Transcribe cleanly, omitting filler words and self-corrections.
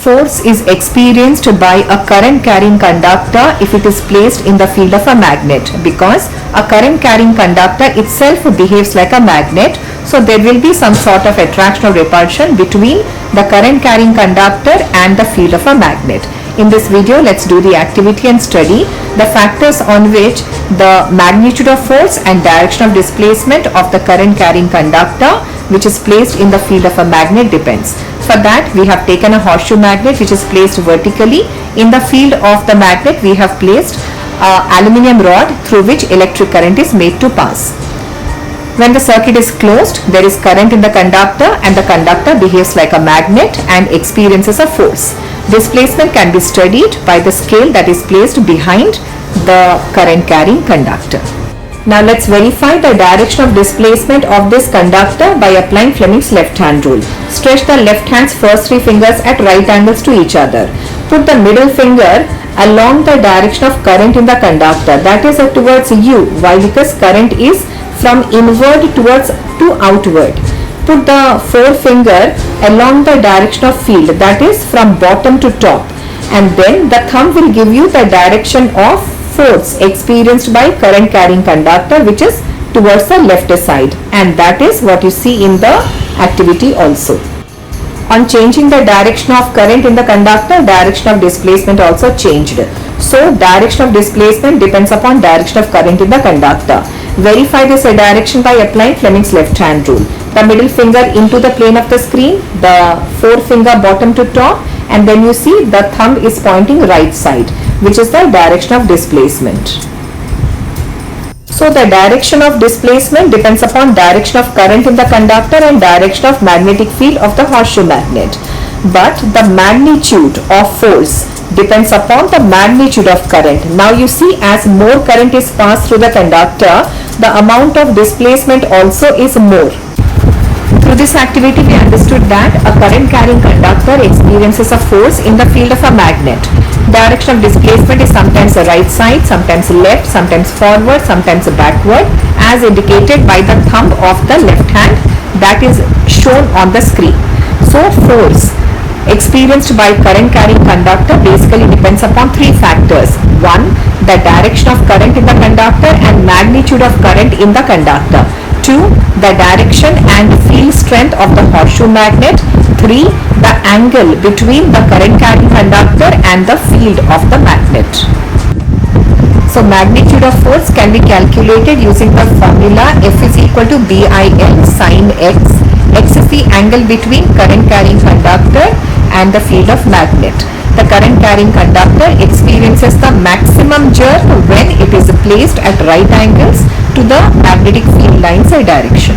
Force is experienced by a current carrying conductor if it is placed in the field of a magnet, because a current carrying conductor itself behaves like a magnet. So there will be some sort of attraction or repulsion between the current carrying conductor and the field of a magnet. In this video, let's do the activity and study the factors on which the magnitude of force and direction of displacement of the current carrying conductor which is placed in the field of a magnet depends. For that, we have taken a horseshoe magnet which is placed vertically. In the field of the magnet, we have placed aluminium rod through which electric current is made to pass. When the circuit is closed, there is current in the conductor and the conductor behaves like a magnet and experiences a force. Displacement can be studied by the scale that is placed behind the current carrying conductor. Now let's verify the direction of displacement of this conductor by applying Fleming's left hand rule. Stretch the left hand's first three fingers at right angles to each other. Put the middle finger along the direction of current in the conductor, that is towards you. Why? Because current is from inward to outward. Put the forefinger along the direction of field, that is from bottom to top, and then the thumb will give you the direction of force experienced by current carrying conductor, which is towards the left side, and that is what you see in the activity also. On changing the direction of current in the conductor, direction of displacement also changed. So direction of displacement depends upon direction of current in the conductor. Verify this direction by applying Fleming's left hand rule. The middle finger into the plane of the screen, the forefinger bottom to top, and then you see the thumb is pointing right side, which is the direction of displacement. So the direction of displacement depends upon direction of current in the conductor and direction of magnetic field of the horseshoe magnet. But the magnitude of force depends upon the magnitude of current. Now you see, as more current is passed through the conductor, the amount of displacement also is more. Through this activity, we understood that a current carrying conductor experiences a force in the field of a magnet. Direction of displacement is sometimes the right side, sometimes left, sometimes forward, sometimes backward, as indicated by the thumb of the left hand that is shown on the screen. So force experienced by current carrying conductor basically depends upon three factors. 1. The direction of current in the conductor and magnitude of current in the conductor. 2. The direction and field strength of the horseshoe magnet. 3. The angle between the current carrying conductor and the field of the magnet. So magnitude of force can be calculated using the formula F is equal to BIL sin X. X is the angle between current carrying conductor and the field of magnet. The current carrying conductor experiences the maximum jerk when it is placed at right angles to the magnetic field lines or direction.